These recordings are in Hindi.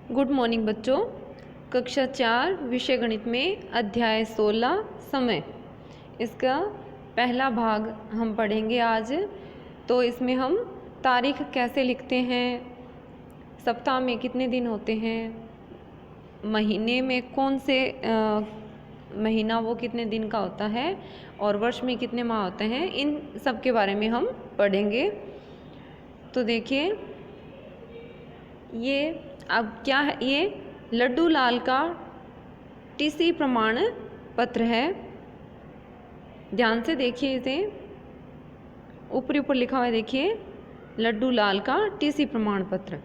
गुड मॉर्निंग बच्चों। कक्षा 4 विषय गणित में अध्याय 16 समय, इसका पहला भाग हम पढ़ेंगे आज। तो इसमें हम तारीख कैसे लिखते हैं, सप्ताह में कितने दिन होते हैं, महीने में कौन से महीना वो कितने दिन का होता है और वर्ष में कितने माह होते हैं, इन सब के बारे में हम पढ़ेंगे। तो देखिए ये अब क्या है, ये लड्डू लाल का टीसी प्रमाण पत्र है। ध्यान से देखिए, इसे ऊपर ऊपर लिखा हुआ है, देखिए लड्डू लाल का टीसी प्रमाण पत्र।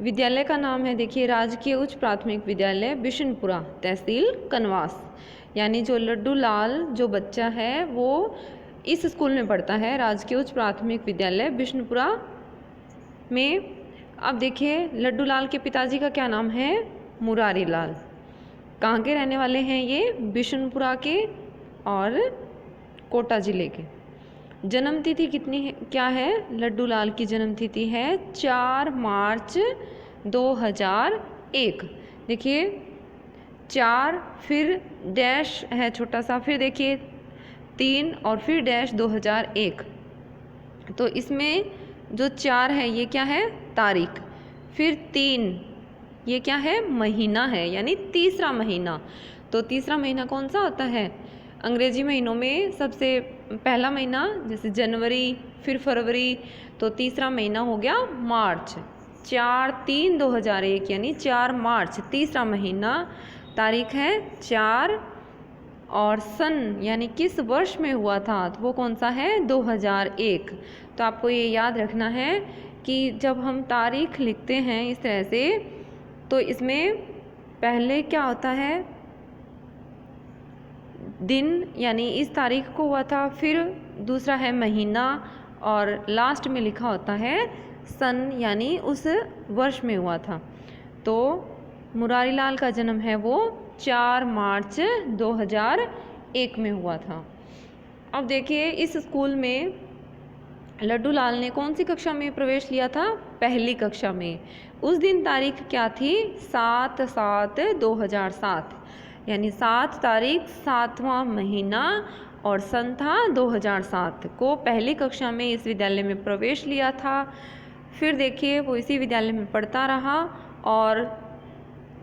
विद्यालय का नाम है, देखिए राजकीय उच्च प्राथमिक विद्यालय बिशनपुरा, तहसील कनवास। यानी जो लड्डू लाल जो बच्चा है वो इस स्कूल में पढ़ता है, राजकीय उच्च प्राथमिक विद्यालय बिशनपुरा में। अब देखिए लड्डू लाल के पिताजी का क्या नाम है, मुरारी लाल। कहाँ के रहने वाले हैं ये, बिशनपुरा के और कोटा जिले के। जन्म तिथि कितनी है, क्या है, लड्डू लाल की जन्म तिथि है 4 मार्च 2001। देखिए 4 फिर डैश है छोटा सा, फिर देखिए 3 और फिर डैश 2001। तो इसमें जो 4 है ये क्या है, तारीख, फिर 3 ये क्या है, महीना है, यानी तीसरा महीना। तो तीसरा महीना कौन सा होता है, अंग्रेजी महीनों में सबसे पहला महीना जैसे जनवरी, फिर फरवरी, तो तीसरा महीना हो गया मार्च। 4/3/2001 यानी 4 मार्च तीसरा महीना। तारीख है 4 और सन यानी किस वर्ष में हुआ था, तो वो कौन सा है, 2001। तो आपको ये याद रखना है कि जब हम तारीख लिखते हैं इस तरह से, तो इसमें पहले क्या होता है, दिन यानी इस तारीख को हुआ था, फिर दूसरा है महीना और लास्ट में लिखा होता है सन यानी उस वर्ष में हुआ था। तो मुरारी लाल का जन्म है वो 4 मार्च 2001 में हुआ था। अब देखिए इस स्कूल में लड्डू लाल ने कौन सी कक्षा में प्रवेश लिया था, पहली कक्षा में। उस दिन तारीख क्या थी, 7/7/2007 यानी 7 तारीख 7वां महीना और सन था 2007 को पहली कक्षा में इस विद्यालय में प्रवेश लिया था। फिर देखिए वो इसी विद्यालय में पढ़ता रहा और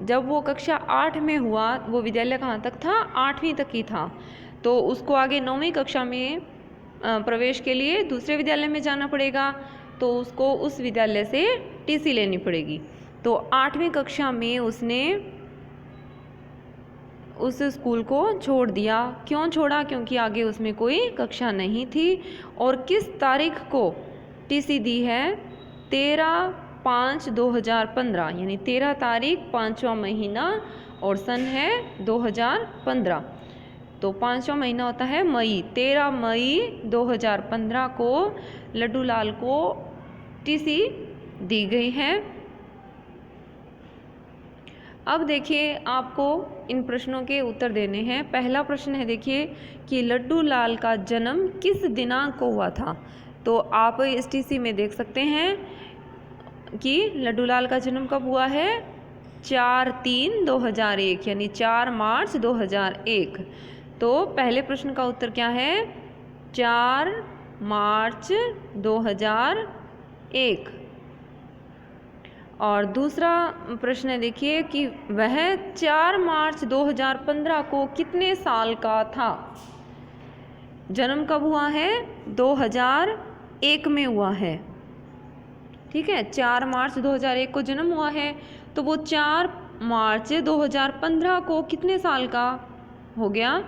जब वो कक्षा 8 में हुआ, वो विद्यालय कहाँ तक था, 8वीं तक ही था। तो उसको आगे 9वीं कक्षा में प्रवेश के लिए दूसरे विद्यालय में जाना पड़ेगा, तो उसको उस विद्यालय से टीसी लेनी पड़ेगी। तो 8वीं कक्षा में उसने उस स्कूल को छोड़ दिया। क्यों छोड़ा, क्योंकि आगे उसमें कोई कक्षा नहीं थी। और किस तारीख को टीसी दी है, 13/5/2015 यानी 13 तारीख 5वां महीना और सन है 2015। तो 5वां महीना होता है मई। 13 मई 2015 को लड्डू लाल को टीसी दी गई है। अब देखिए आपको इन प्रश्नों के उत्तर देने हैं। पहला प्रश्न है, देखिए कि लड्डू लाल का जन्म किस दिनांक को हुआ था। तो आप इस टीसी में देख सकते हैं कि लड्डू लाल का जन्म कब हुआ है, 4/3/2001 यानी 4 मार्च 2001। तो पहले प्रश्न का उत्तर क्या है, 4 मार्च 2001। और दूसरा प्रश्न है, देखिए कि वह 4 मार्च 2015 को कितने साल का था। जन्म कब हुआ है, 2001 में हुआ है, ठीक है। 4 मार्च 2001 को जन्म हुआ है, तो वो 4 मार्च 2015 को कितने साल का हो गया।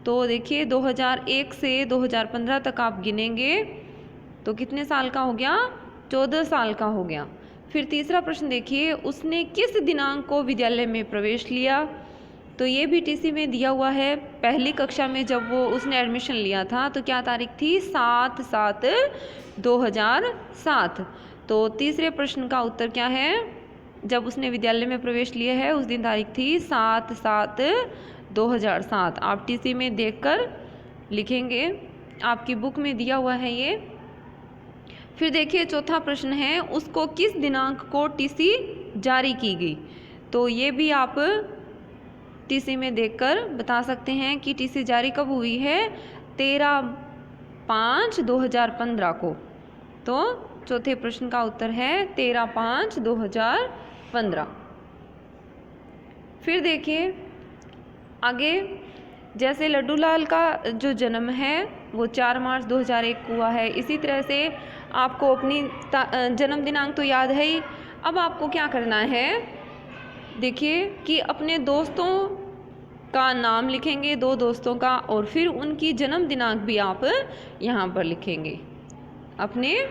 तो देखिए 2001 से 2015 तक आप गिनेंगे तो कितने साल का हो गया, 14 साल का हो गया। फिर तीसरा प्रश्न देखिए, उसने किस दिनांक को विद्यालय में प्रवेश लिया। तो ये भी टीसी में दिया हुआ है। पहली कक्षा में जब वो उसने एडमिशन लिया था तो क्या तारीख थी, 7/7/2007। तो तीसरे प्रश्न का उत्तर क्या है, जब उसने विद्यालय में प्रवेश लिया है उस दिन तारीख थी 7/7/2007। आप टीसी में देखकर लिखेंगे, आपकी बुक में दिया हुआ है ये। फिर देखिए चौथा प्रश्न है, उसको किस दिनांक को टीसी जारी की गई। तो ये भी आप टीसी में देखकर बता सकते हैं कि टीसी जारी कब हुई है, 13/5/2015 को। तो चौथे प्रश्न का उत्तर है 13/5/2015। फिर देखिए आगे, जैसे लड्डू लाल का जो जन्म है वो 4 मार्च 2001 को हुआ है। इसी तरह से आपको अपनी जन्म दिनांक तो याद है ही। अब आपको क्या करना है, देखिए कि अपने दोस्तों का नाम लिखेंगे, 2 दोस्तों का, और फिर उनकी जन्म दिनांक भी आप यहाँ पर लिखेंगे। अपने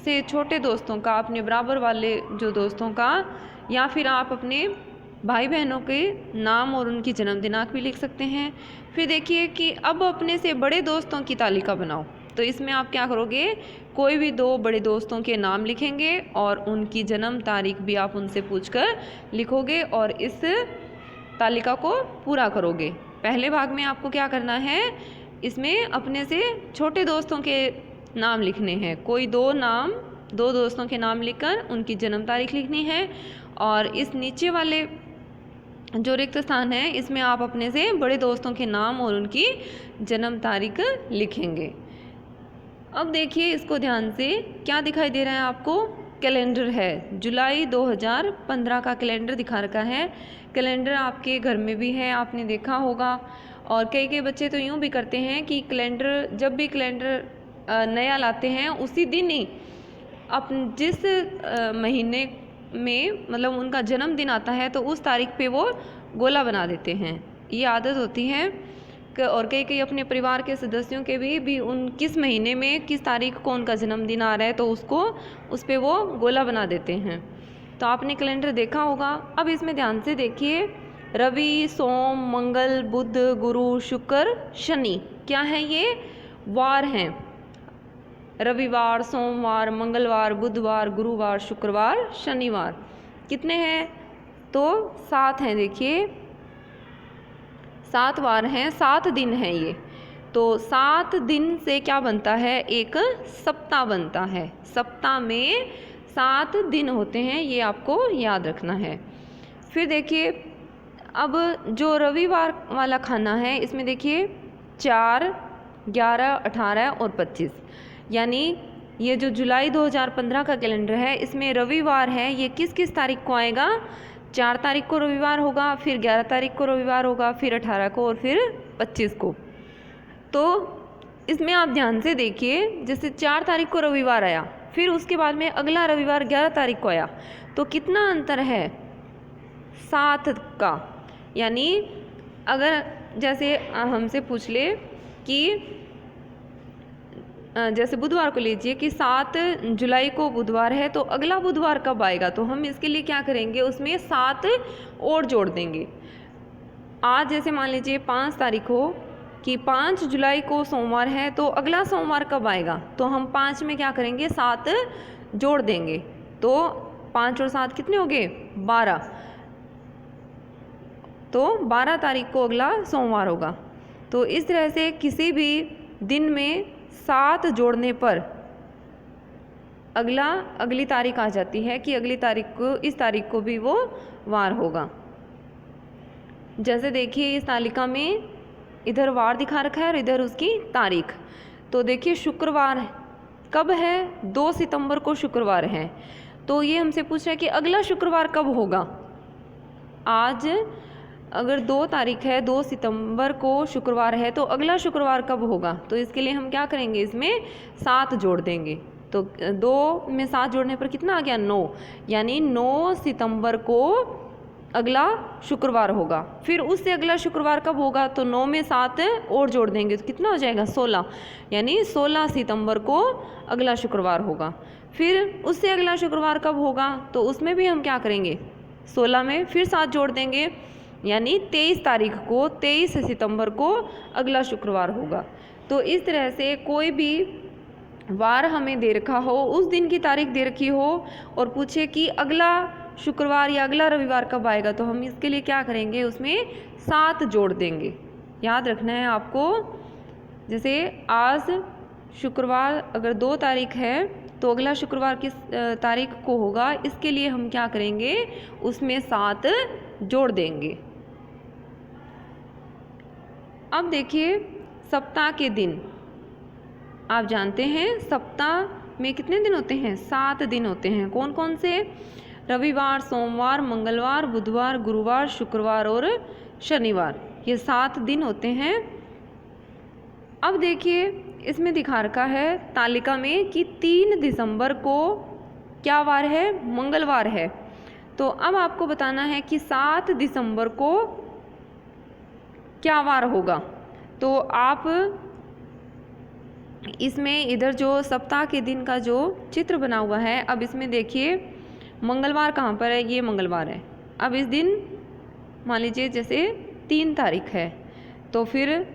से छोटे दोस्तों का, अपने बराबर वाले जो दोस्तों का, या फिर आप अपने भाई बहनों के नाम और उनकी जन्म दिनांक भी लिख सकते हैं। फिर देखिए कि अब अपने से बड़े दोस्तों की तालिका बनाओ। तो इसमें आप क्या करोगे, कोई भी 2 बड़े दोस्तों के नाम लिखेंगे और उनकी जन्म तारीख भी आप उनसे पूछकर लिखोगे और इस तालिका को पूरा करोगे। पहले भाग में आपको क्या करना है, इसमें अपने से छोटे दोस्तों के नाम लिखने हैं। कोई 2 दोस्तों के नाम लिखकर उनकी जन्म तारीख लिखनी है, और इस नीचे वाले जो रिक्त स्थान है इसमें आप अपने से बड़े दोस्तों के नाम और उनकी जन्म तारीख लिखेंगे। अब देखिए इसको ध्यान से, क्या दिखाई दे रहा है आपको, कैलेंडर है। जुलाई 2015 का कैलेंडर दिखा रखा है। कैलेंडर आपके घर में भी है, आपने देखा होगा। और कई बच्चे तो यूँ भी करते हैं कि कैलेंडर, जब भी कैलेंडर नया लाते हैं उसी दिन ही जिस महीने में मतलब उनका जन्मदिन आता है तो उस तारीख पे वो गोला बना देते हैं। ये आदत होती है। और कई अपने परिवार के सदस्यों के भी उन किस महीने में किस तारीख को उनका जन्मदिन आ रहा है तो उस पे वो गोला बना देते हैं। तो आपने कैलेंडर देखा होगा। अब इसमें ध्यान से देखिए, रवि, सोम, मंगल, बुध, गुरु, शुक्र, शनि, क्या है ये, वार हैं। रविवार, सोमवार, मंगलवार, बुधवार, गुरुवार, शुक्रवार, शनिवार। कितने हैं, तो 7 हैं। देखिए 7 वार हैं, 7 दिन हैं ये। तो 7 दिन से क्या बनता है, एक सप्ताह बनता है। सप्ताह में 7 दिन होते हैं, ये आपको याद रखना है। फिर देखिए अब जो रविवार वाला खाना है इसमें देखिए 4, 11, 18 और 25, यानी ये जो जुलाई 2015 का कैलेंडर है इसमें रविवार है, ये किस किस तारीख को आएगा, 4 तारीख को रविवार होगा, फिर 11 तारीख को रविवार होगा, फिर 18 को और फिर 25 को। तो इसमें आप ध्यान से देखिए, जैसे 4 तारीख को रविवार आया, फिर उसके बाद में अगला रविवार 11 तारीख को आया, तो कितना अंतर है, 7 का। यानी अगर जैसे हमसे पूछ ले कि जैसे बुधवार को लीजिए कि 7 जुलाई को बुधवार है, तो अगला बुधवार कब आएगा, तो हम इसके लिए क्या करेंगे, उसमें 7 और जोड़ देंगे। आज जैसे मान लीजिए 5 तारीख हो कि 5 जुलाई को सोमवार है, तो अगला सोमवार कब आएगा, तो हम 5 में क्या करेंगे, 7 जोड़ देंगे। तो 5 और 7 कितने हो गए, 12। तो 12 तारीख को अगला सोमवार होगा। तो इस तरह से किसी भी दिन में 7 जोड़ने पर अगली तारीख आ जाती है कि अगली तारीख को, इस तारीख को भी वो वार होगा। जैसे देखिए इस तालिका में इधर वार दिखा रखा है और इधर उसकी तारीख। तो देखिए शुक्रवार कब है, 2 सितंबर को शुक्रवार है। तो ये हमसे पूछ रहा है कि अगला शुक्रवार कब होगा। आज अगर 2 तारीख है, 2 सितंबर को शुक्रवार है, तो अगला शुक्रवार कब होगा, तो इसके लिए हम क्या करेंगे, इसमें 7 जोड़ देंगे। तो 2 में 7 जोड़ने पर कितना आ गया, 9, यानी 9 सितंबर को अगला शुक्रवार होगा। फिर उससे अगला शुक्रवार कब होगा, तो 9 में 7 और जोड़ देंगे तो कितना हो जाएगा, 16, यानी 16 सितंबर को अगला शुक्रवार होगा। फिर उससे अगला शुक्रवार कब होगा, तो उसमें भी हम क्या करेंगे, 16 में फिर 7 जोड़ देंगे, यानी 23 तारीख को, 23 सितंबर को अगला शुक्रवार होगा। तो इस तरह से कोई भी वार हमें दे रखा हो, उस दिन की तारीख दे रखी हो और पूछे कि अगला शुक्रवार या अगला रविवार कब आएगा, तो हम इसके लिए क्या करेंगे, उसमें 7 जोड़ देंगे। याद रखना है आपको। जैसे आज शुक्रवार अगर 2 तारीख है तो अगला शुक्रवार किस तारीख को होगा, इसके लिए हम क्या करेंगे, उसमें 7 जोड़ देंगे। अब देखिए सप्ताह के दिन, आप जानते हैं सप्ताह में कितने दिन होते हैं, 7 दिन होते हैं। कौन कौन से, रविवार, सोमवार, मंगलवार, बुधवार, गुरुवार, शुक्रवार और शनिवार, ये 7 दिन होते हैं। अब देखिए इसमें दिखा रखा है तालिका में कि 3 दिसंबर को क्या वार है, मंगलवार है। तो अब आपको बताना है कि 7 दिसंबर को क्या वार होगा। तो आप इसमें इधर जो सप्ताह के दिन का जो चित्र बना हुआ है, अब इसमें देखिए मंगलवार कहाँ पर है, ये मंगलवार है। अब इस दिन मान लीजिए जैसे 3 तारीख है, तो फिर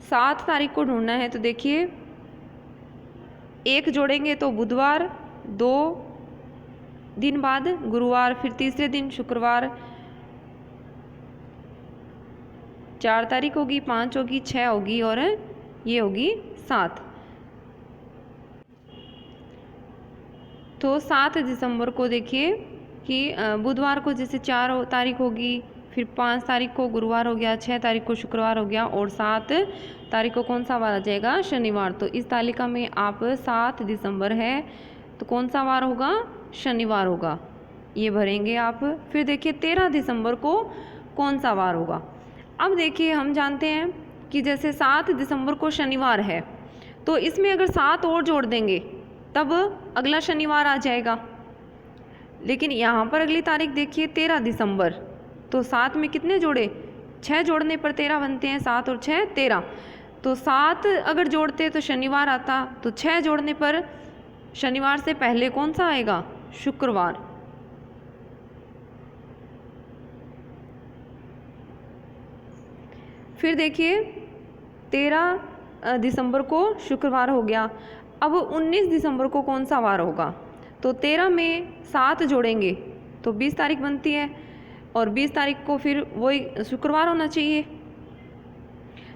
7 तारीख को ढूंढना है। तो देखिए 1 जोड़ेंगे तो बुधवार, 2 दिन बाद गुरुवार, फिर तीसरे दिन शुक्रवार, 4 तारीख होगी, 5 होगी, 6 होगी और ये होगी 7। तो 7 दिसंबर को देखिए कि बुधवार को जैसे 4 तारीख होगी, फिर 5 तारीख को गुरुवार हो गया, 6 तारीख को शुक्रवार हो गया और 7 तारीख को कौन सा वार आ जाएगा, शनिवार। तो इस तालिका में आप 7 दिसंबर है तो कौन सा वार होगा, शनिवार होगा, ये भरेंगे आप। फिर देखिए 13 दिसंबर को कौन सा वार होगा। अब देखिए हम जानते हैं कि जैसे 7 दिसंबर को शनिवार है, तो इसमें अगर 7 और जोड़ देंगे तब अगला शनिवार आ जाएगा। लेकिन यहाँ पर अगली तारीख देखिए 13 दिसंबर, तो 7 में कितने जोड़े, 6 जोड़ने पर 13 बनते हैं, 7 और 6 13। तो 7 अगर जोड़ते तो शनिवार आता, तो 6 जोड़ने पर शनिवार से पहले कौन सा आएगा, शुक्रवार। फिर देखिए 13 दिसंबर को शुक्रवार हो गया। अब 19 दिसंबर को कौन सा वार होगा, तो 13 में 7 जोड़ेंगे तो 20 तारीख बनती है और 20 तारीख को फिर वही शुक्रवार होना चाहिए।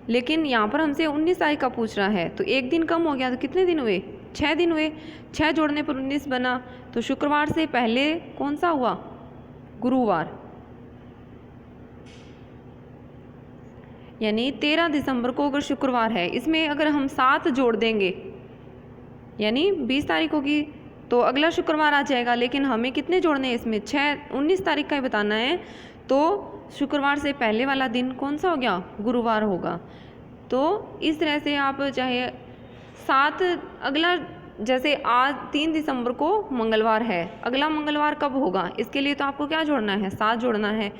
लेकिन यहाँ पर हमसे 19 तारीख का पूछ रहा है, तो 1 दिन कम हो गया, तो कितने दिन हुए, 6 दिन हुए। 6 जोड़ने पर 19 बना, तो शुक्रवार से पहले कौन सा हुआ, गुरुवार। यानी 13 दिसंबर को अगर शुक्रवार है, इसमें अगर हम 7 जोड़ देंगे यानी 20 तारीख होगी तो अगला शुक्रवार आ जाएगा। लेकिन हमें कितने जोड़ने हैं इसमें, 6, 19 तारीख का ही बताना है। तो शुक्रवार से पहले वाला दिन कौन सा हो गया, गुरुवार होगा। तो इस तरह से आप चाहे 7 अगला, जैसे आज 3 दिसंबर को मंगलवार है, अगला मंगलवार कब होगा, इसके लिए तो आपको क्या जोड़ना है, 7 जोड़ना है।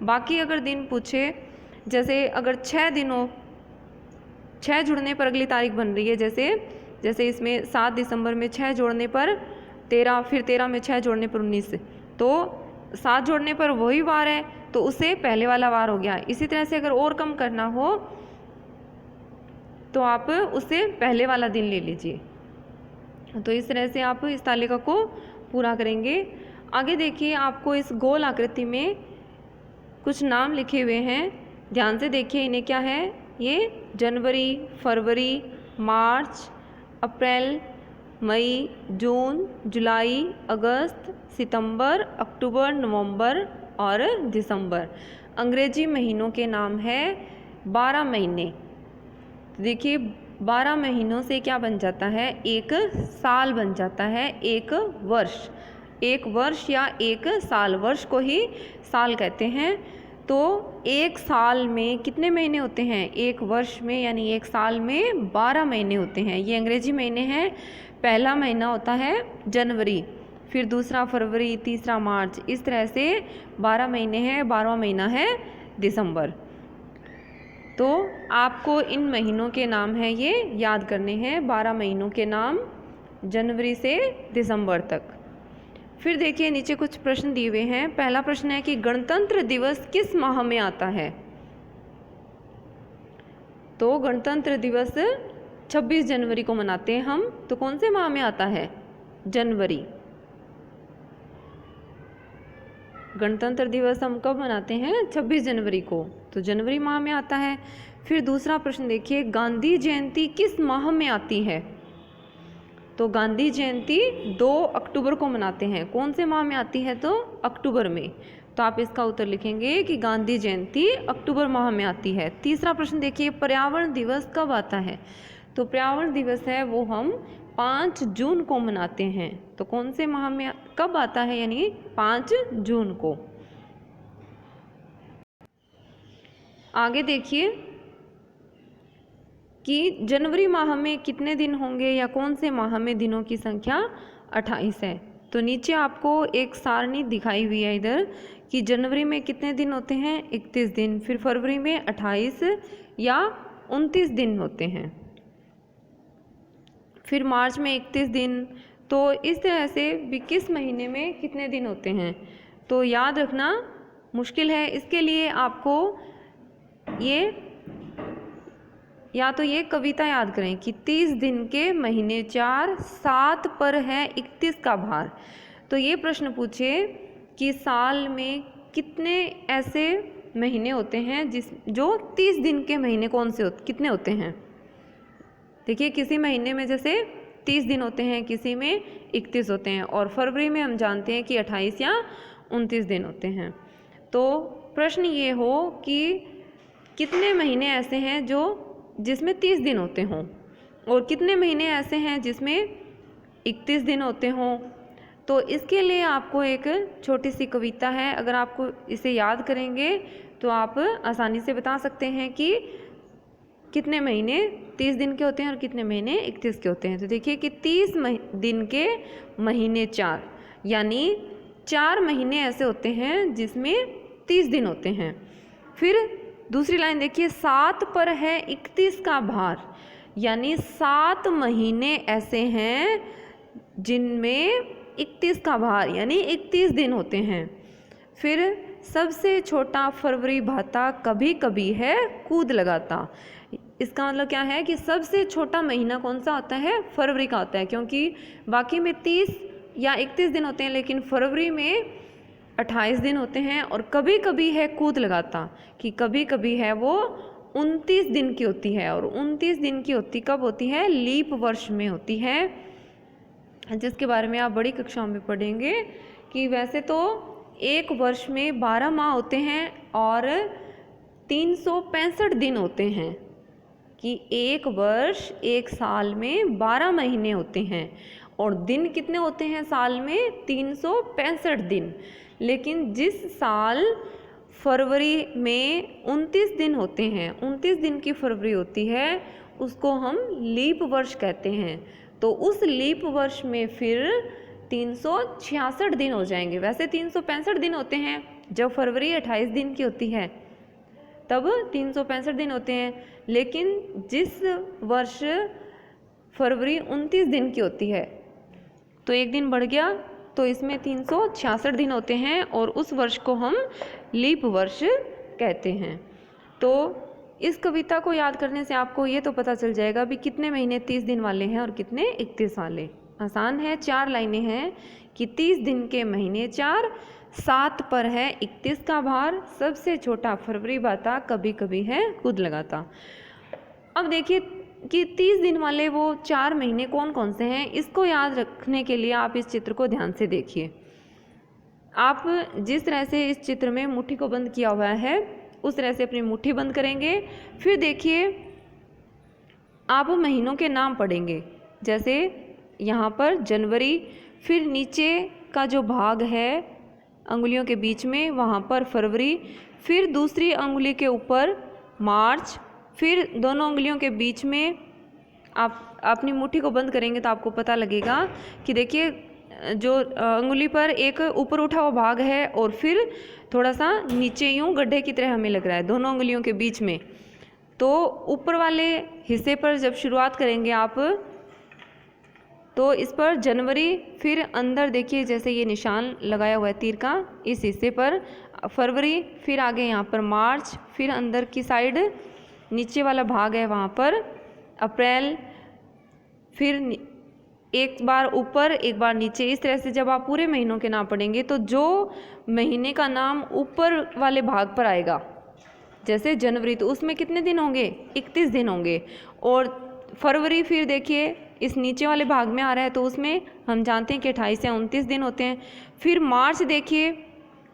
बाकी अगर दिन पूछे, जैसे अगर 6 दिन हो, 6 जुड़ने पर अगली तारीख बन रही है, जैसे इसमें 7 दिसंबर में 6 जोड़ने पर 13, फिर 13 में 6 जोड़ने पर 19, तो 7 जोड़ने पर वही वार है, तो उससे पहले वाला वार हो गया। इसी तरह से अगर और कम करना हो तो आप उससे पहले वाला दिन ले लीजिए। तो इस तरह से आप इस तालिका को पूरा करेंगे। आगे देखिए आपको इस गोल आकृति में कुछ नाम लिखे हुए हैं, ध्यान से देखिए इन्हें क्या है, ये जनवरी, फरवरी, मार्च, अप्रैल, मई, जून, जुलाई, अगस्त, सितंबर, अक्टूबर, नवंबर और दिसंबर। अंग्रेजी महीनों के नाम है 12 महीने। तो देखिए 12 महीनों से क्या बन जाता है, एक साल बन जाता है, एक वर्ष। एक वर्ष या एक साल, वर्ष को ही साल कहते हैं। तो एक साल में कितने महीने होते हैं, एक वर्ष में यानी एक साल में 12 महीने होते हैं। ये अंग्रेजी महीने हैं। पहला महीना होता है जनवरी, फिर दूसरा फरवरी, तीसरा मार्च, इस तरह से 12 महीने हैं। 12वां महीना है दिसंबर। तो आपको इन महीनों के नाम हैं ये याद करने हैं, 12 महीनों के नाम जनवरी से दिसंबर तक। फिर देखिए नीचे कुछ प्रश्न दिए हुए हैं। पहला प्रश्न है कि गणतंत्र दिवस किस माह में आता है। तो गणतंत्र दिवस 26 जनवरी को मनाते हैं हम, तो कौन से माह में आता है, जनवरी। गणतंत्र दिवस हम कब मनाते हैं, 26 जनवरी को, तो जनवरी माह में आता है। फिर दूसरा प्रश्न देखिए, गांधी जयंती किस माह में आती है। तो गांधी जयंती 2 अक्टूबर को मनाते हैं। कौन से माह में आती है? तो अक्टूबर में। तो आप इसका उत्तर लिखेंगे कि गांधी जयंती अक्टूबर माह में आती है। तीसरा प्रश्न देखिए, पर्यावरण दिवस कब आता है? तो पर्यावरण दिवस है वो हम 5 जून को मनाते हैं। तो कौन से माह में कब आता है? यानी 5 जून को। आगे देखिए कि जनवरी माह में कितने दिन होंगे या कौन से माह में दिनों की संख्या 28 है। तो नीचे आपको एक सारणी दिखाई हुई है इधर कि जनवरी में कितने दिन होते हैं? 31 दिन। फिर फरवरी में 28 या 29 दिन होते हैं। फिर मार्च में 31 दिन। तो इस तरह से भी किस महीने में कितने दिन होते हैं तो याद रखना मुश्किल है। इसके लिए आपको ये कविता याद करें कि 30 दिन के महीने 4, 7 पर है 31 का भार। तो ये प्रश्न पूछे कि साल में कितने ऐसे महीने होते हैं जो 30 दिन के महीने कितने होते हैं। देखिए किसी महीने में जैसे 30 दिन होते हैं, किसी में 31 होते हैं, और फरवरी में हम जानते हैं कि 28 या 29 दिन होते हैं। तो प्रश्न ये हो कि कितने महीने ऐसे हैं जिसमें 30 दिन होते हों और कितने महीने ऐसे हैं जिसमें 31 दिन होते हों। तो इसके लिए आपको एक छोटी सी कविता है, अगर आपको इसे याद करेंगे तो आप आसानी से बता सकते हैं कि कितने महीने 30 दिन के होते हैं और कितने महीने 31 के होते हैं। तो देखिए कि 30 दिन के महीने 4, यानी 4 महीने ऐसे होते हैं जिसमें 30 दिन होते हैं। फिर दूसरी लाइन देखिए, 7 पर है 31 का भार, यानी 7 महीने ऐसे हैं जिनमें 31 का भार यानी 31 दिन होते हैं। फिर सबसे छोटा फरवरी भाता कभी कभी है कूद लगाता। इसका मतलब क्या है कि सबसे छोटा महीना कौन सा होता है? फरवरी का होता है, क्योंकि बाकी में 30 या 31 दिन होते हैं लेकिन फरवरी में 28 दिन होते हैं। और कभी कभी है कूद लगाता कि कभी कभी है वो 29 दिन की होती है, और 29 दिन की होती कब होती है? लीप वर्ष में होती है, जिसके बारे में आप बड़ी कक्षाओं में पढ़ेंगे कि वैसे तो एक वर्ष में 12 माह होते हैं और 365 दिन होते हैं, कि एक वर्ष एक साल में 12 महीने होते हैं और दिन कितने होते हैं साल में? 365 दिन। लेकिन जिस साल फरवरी में 29 दिन होते हैं, 29 दिन की फरवरी होती है, उसको हम लीप वर्ष कहते हैं। तो उस लीप वर्ष में फिर 366 दिन हो जाएंगे। वैसे 365 दिन होते हैं, जब फरवरी 28 दिन की होती है तब 365 दिन होते हैं, लेकिन जिस वर्ष फरवरी 29 दिन की होती है तो एक दिन बढ़ गया, तो इसमें 366 दिन होते हैं और उस वर्ष को हम लीप वर्ष कहते हैं। तो इस कविता को याद करने से आपको ये तो पता चल जाएगा भी कितने महीने 30 दिन वाले हैं और कितने 31 वाले। आसान है, 4 लाइनें हैं कि 30 दिन के महीने 4, 7 पर है 31 का भार, सबसे छोटा फरवरी भाता कभी कभी है कूद लगाता। अब देखिए कि 30 दिन वाले वो 4 महीने कौन कौन से हैं, इसको याद रखने के लिए आप इस चित्र को ध्यान से देखिए। आप जिस तरह से इस चित्र में मुट्ठी को बंद किया हुआ है उस तरह से अपनी मुट्ठी बंद करेंगे। फिर देखिए आप महीनों के नाम पढ़ेंगे, जैसे यहाँ पर जनवरी, फिर नीचे का जो भाग है अंगुलियों के बीच में वहाँ पर फरवरी, फिर दूसरी अंगुली के ऊपर मार्च, फिर दोनों अंगुलियों के बीच में आप अपनी मुट्ठी को बंद करेंगे तो आपको पता लगेगा कि देखिए जो अंगुली पर एक ऊपर उठा हुआ भाग है और फिर थोड़ा सा नीचे यूं गड्ढे की तरह हमें लग रहा है दोनों अंगुलियों के बीच में। तो ऊपर वाले हिस्से पर जब शुरुआत करेंगे आप तो इस पर जनवरी, फिर अंदर देखिए जैसे ये निशान लगाया हुआ है तीर का, इस हिस्से पर फरवरी, फिर आगे यहाँ पर मार्च, फिर अंदर की साइड नीचे वाला भाग है वहाँ पर अप्रैल, फिर एक बार ऊपर एक बार नीचे। इस तरह से जब आप पूरे महीनों के नाम पढ़ेंगे तो जो महीने का नाम ऊपर वाले भाग पर आएगा, जैसे जनवरी, तो उसमें कितने दिन होंगे? 31 दिन होंगे। और फरवरी फिर देखिए इस नीचे वाले भाग में आ रहा है तो उसमें हम जानते हैं कि 28 या 29 दिन होते हैं। फिर मार्च देखिए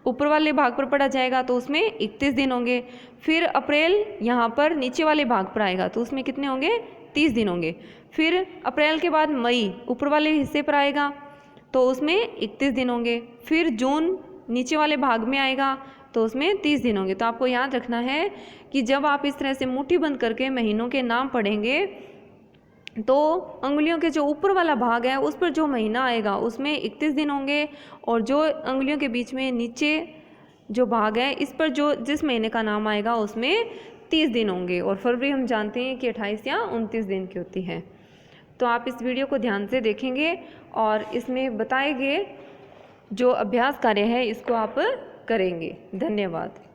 ऊपर वाले भाग पर पड़ा जाएगा तो उसमें 31 दिन होंगे। फिर अप्रैल यहाँ पर नीचे वाले भाग पर आएगा तो उसमें कितने होंगे, 30 दिन होंगे। फिर अप्रैल के बाद मई ऊपर वाले हिस्से पर आएगा तो उसमें 31 दिन होंगे। फिर जून नीचे वाले भाग में आएगा तो उसमें 30 दिन होंगे। तो आपको याद रखना है कि जब आप इस तरह से मुट्ठी बंद करके महीनों के नाम पढ़ेंगे तो अंगुलियों के जो ऊपर वाला भाग है उस पर जो महीना आएगा उसमें 31 दिन होंगे, और जो अंगुलियों के बीच में नीचे जो भाग है इस पर जो जिस महीने का नाम आएगा उसमें 30 दिन होंगे। और फरवरी हम जानते हैं कि 28 या 29 दिन की होती है। तो आप इस वीडियो को ध्यान से देखेंगे और इसमें बताए गए जो अभ्यास कार्य है इसको आप करेंगे। धन्यवाद।